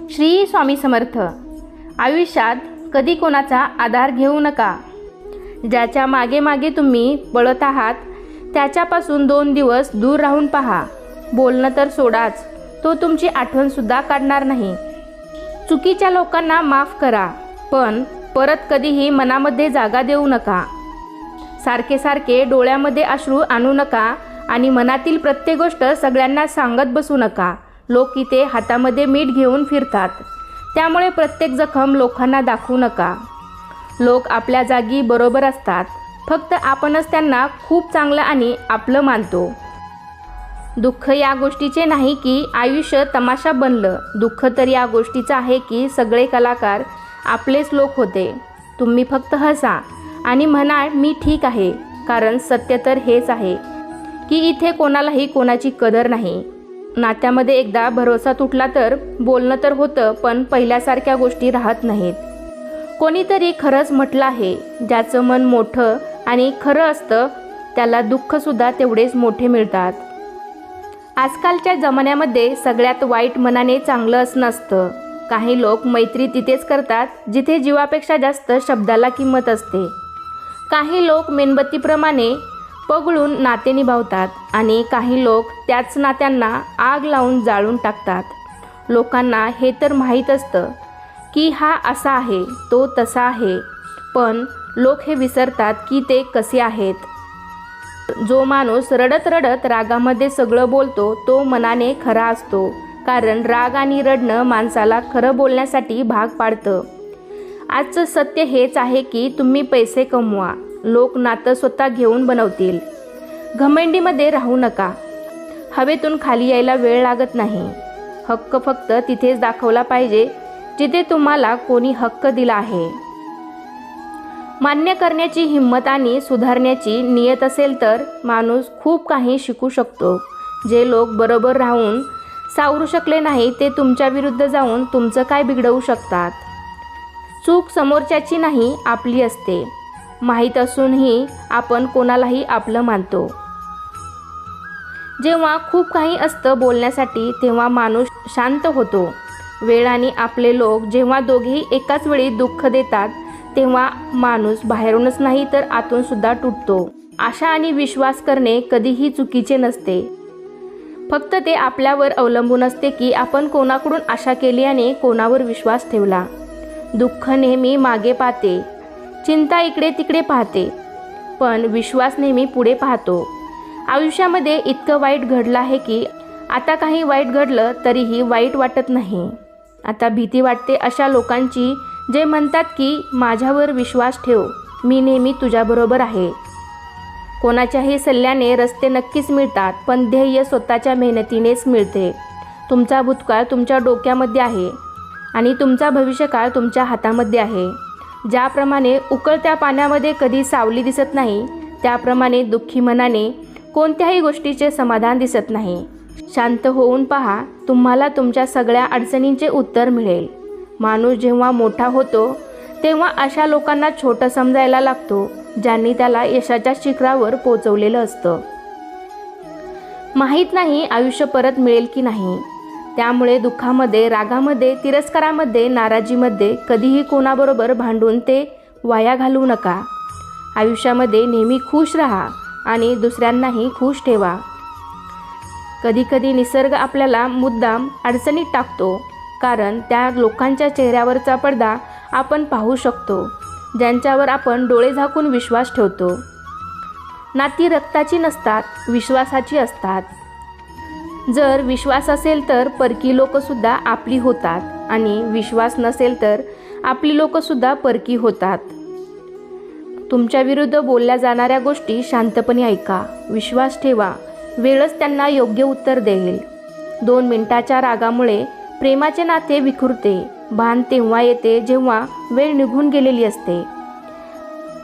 श्री स्वामी समर्थ. आयुष्यात कधी कोणाचा आधार घेऊ नका. ज्याच्या मागे मागे तुम्ही पळत आहात त्याच्यापासून 2 दिवस दूर राहून पहा. बोलणं तर सोडाच, तो तुमची आठवणसुद्धा काढणार नाही. चुकीच्या लोकांना माफ करा, पण परत कधीही मनामध्ये जागा देऊ नका. सारखे सारखे डोळ्यामध्ये अश्रू आणू नका आणि मनातील प्रत्येक गोष्ट सगळ्यांना सांगत बसू नका. लोक इथे हातामध्ये मीठ घेऊन फिरतात, त्यामुळे प्रत्येक जखम लोकांना दाखवू नका. लोक आपल्या जागी बरोबर असतात, फक्त आपणच त्यांना खूप चांगलं आणि आपलं मानतो. दुःख या गोष्टीचे नाही की आयुष्य तमाशा बनलं. दुःख तर या गोष्टीचं आहे की सगळे कलाकार आपलेच लोक होते. तुम्ही फक्त हसा आणि म्हणा मी ठीक आहे, कारण सत्य तर हेच आहे की इथे कोणालाही कोणाची कदर नाही. नात्यामध्ये एकदा भरोसा तुटला तर बोलणं तर होतं, पण पहिल्यासारख्या गोष्टी राहत नाहीत. कोणीतरी खरंच म्हटलं आहे, ज्याचं मन मोठं आणि खरं असतं त्याला दुःखसुद्धा तेवढेच मोठे मिळतात. आजकालच्या जमान्यामध्ये सगळ्यात वाईट मनाने चांगलं असं नसतं. काही लोक मैत्री तिथेच करतात जिथे जीवापेक्षा जास्त शब्दाला किंमत असते. काही लोक मेणबत्तीप्रमाणे पगळून नाते निभावतात आणि काही लोक त्याच नात्यांना आग लावून जाळून टाकतात. लोकांना हे तर माहीत असतं की हा असा आहे, तो तसा आहे, पण लोक हे विसरतात की ते कसे आहेत. जो माणूस रडत रडत रागामध्ये सगळं बोलतो तो मनाने खरा असतो, कारण राग आणि रडणं माणसाला खरं बोलण्यासाठी भाग पाडतं. आजचं सत्य हेच आहे की तुम्ही पैसे कमवा, लोक नातं स्वतः घेऊन बनवतील. घमेंडीमध्ये राहू नका. हवेतून खाली यायला वेळ लागत नाही. हक्क फक्त तिथेच दाखवला पाहिजे जिथे तुम्हाला कोणी हक्क दिला आहे. मान्य करण्याची हिंमत आणि सुधारण्याची नियत असेल तर माणूस खूप काही शिकू शकतो. जे लोक बरोबर राहून सावरू शकले नाही ते तुमच्या विरुद्ध जाऊन तुमचं काय बिघडवू शकतात. चूक समोरच्याची नाही, आपली असते. माहीत असूनही आपण कोणालाही आपलं मानतो. जेव्हा खूप काही असतं बोलण्यासाठी तेव्हा माणूस शांत होतो. वेळ आणि आपले लोक जेव्हा दोघेही एकाच वेळी दुःख देतात तेव्हा माणूस बाहेरूनच नाही तर आतून सुद्धा तुटतो. आशा आणि विश्वास करणे कधीही चुकीचे नसते. फक्त ते आपल्यावर अवलंबून असते की आपण कोणाकडून आशा केली आणि कोणावर विश्वास ठेवला. दुःख नेहमी मागे पाहते, चिंता इकडे तिकडे पाहते, पण विश्वास नेहमी पुढे पाहतो. आयुष्यामध्ये इतकं वाईट घडलं आहे की आता काही वाईट घडलं तरीही वाईट वाटत नाही. आता भीती वाटते अशा लोकांची जे म्हणतात की माझ्यावर विश्वास ठेव, मी नेहमी तुझ्याबरोबर आहे. कोणाच्याही सल्ल्याने रस्ते नक्कीच मिळतात, पण ध्येय स्वतःच्या मेहनतीनेच मिळते. तुमचा भूतकाळ तुमच्या डोक्यामध्ये आहे आणि तुमचा भविष्यकाळ तुमच्या हातामध्ये आहे. ज्याप्रमाणे उकळत्या पाण्यामध्ये कधी सावली दिसत नाही, त्याप्रमाणे दुःखी मनाने कोणत्याही गोष्टीचे समाधान दिसत नाही. शांत होऊन पहा, तुम्हाला तुमच्या सगळ्या अडचणींचे उत्तर मिळेल. माणूस जेव्हा मोठा होतो तेव्हा अशा लोकांना छोटं समजायला लागतो ज्यांनी त्याला यशाच्या शिखरावर पोचवलेलं असतं. माहीत नाही आयुष्य परत मिळेल की नाही, त्यामुळे दुःखामध्ये, रागामध्ये, तिरस्कारामध्ये, नाराजीमध्ये कधीही कोणाबरोबर भांडून ते वाया घालवू नका. आयुष्यामध्ये नेहमी खुश राहा आणि दुसऱ्यांनाही खुश ठेवा. कधीकधी निसर्ग आपल्याला मुद्दाम अडचणीत टाकतो, कारण त्या लोकांच्या चेहऱ्यावरचा पडदा आपण पाहू शकतो ज्यांच्यावर आपण डोळे झाकून विश्वास ठेवतो. नाती रक्ताची नसतात, विश्वासाची असतात. जर विश्वास असेल तर परकी लोकंसुद्धा आपली होतात आणि विश्वास नसेल तर आपली लोकंसुद्धा परकी होतात. तुमच्या विरुद्ध बोलल्या जाणाऱ्या गोष्टी शांतपणे ऐका. विश्वास ठेवा, वेळच त्यांना योग्य उत्तर देईल. 2 मिनिटाच्या रागामुळे प्रेमाचे नाते विखुरते. भान तेव्हा येते जेव्हा वेळ निघून गेलेली असते.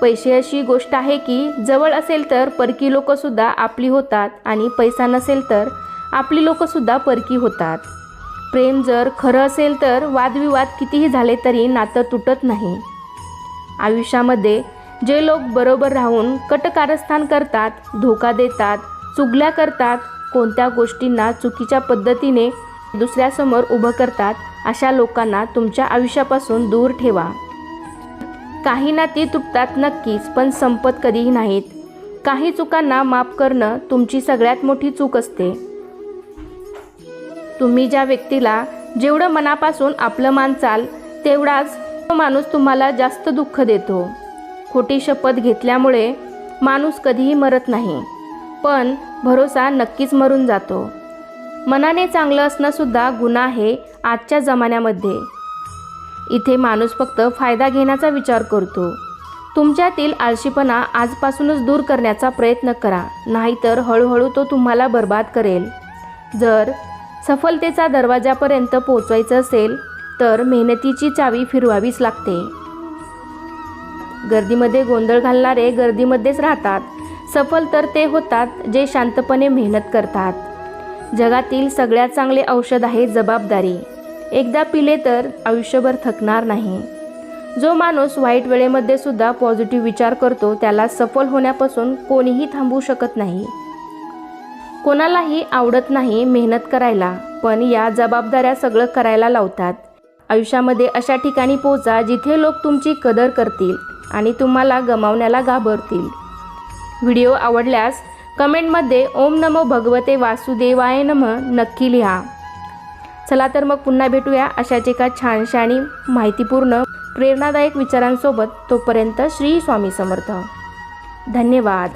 पैसे अशी गोष्ट आहे की जवळ असेल तर परकी लोकंसुद्धा आपली होतात आणि पैसा नसेल तर आपली लोकंसुद्धा परकी होतात. प्रेम जर खरं असेल तर वादविवाद कितीही झाले तरी नातं तुटत नाही. आयुष्यामध्ये जे लोक बरोबर राहून कटकारस्थान करतात, धोका देतात, चुगल्या करतात, कोणत्या गोष्टींना चुकीच्या पद्धतीने दुसऱ्यासमोर उभं करतात अशा लोकांना तुमच्या आयुष्यापासून दूर ठेवा. काही नाती तुटतात नक्कीच, पण संपत कधीही नाहीत. काही चुकांना माफ करणं तुमची सगळ्यात मोठी चूक असते. तुम्ही ज्या व्यक्तीला जेवढं मनापासून आपलं मानचाल तेवढाच तो माणूस तुम्हाला जास्त दुःख देतो. खोटी शपथ घेतल्यामुळे माणूस कधीही मरत नाही, पण भरोसा नक्कीच मरून जातो. मनाने चांगलं असणंसुद्धा गुन्हा आहे आजच्या जमान्यामध्ये. इथे माणूस फक्त फायदा घेण्याचा विचार करतो. तुमच्यातील आळशीपणा आजपासूनच दूर करण्याचा प्रयत्न करा, नाहीतर हळूहळू तो तुम्हाला बर्बाद करेल. जर सफलतेचा दरवाजापर्यंत पोहोचायचं असेल तर मेहनतीची चावी फिरवावीच लागते. गर्दीमध्ये गोंधळ घालणारे गर्दीमध्येच राहतात. सफल तर ते होतात जे शांतपणे मेहनत करतात. जगातील सगळ्यात चांगले औषध आहे जबाबदारी. एकदा पिले तर आयुष्यभर थकणार नाही. जो माणूस वाईट वेळेमध्ये सुद्धा पॉझिटिव्ह विचार करतो त्याला सफल होण्यापासून कोणीही थांबवू शकत नाही. कोणालाही आवडत नाही मेहनत करायला, पण या जबाबदाऱ्या सगळं करायला लावतात. आयुष्यामध्ये अशा ठिकाणी पोहोचा जिथे लोक तुमची कदर करतील आणि तुम्हाला गमावण्याला घाबरतील. व्हिडिओ आवडल्यास कमेंटमध्ये ओम नमो भगवते वासुदेवाय नमः नक्की लिहा. चला तर मग पुन्हा भेटूया अशाच एका छानशा आणि माहितीपूर्ण प्रेरणादायक विचारांसोबत. तोपर्यंत श्री स्वामी समर्थ. धन्यवाद.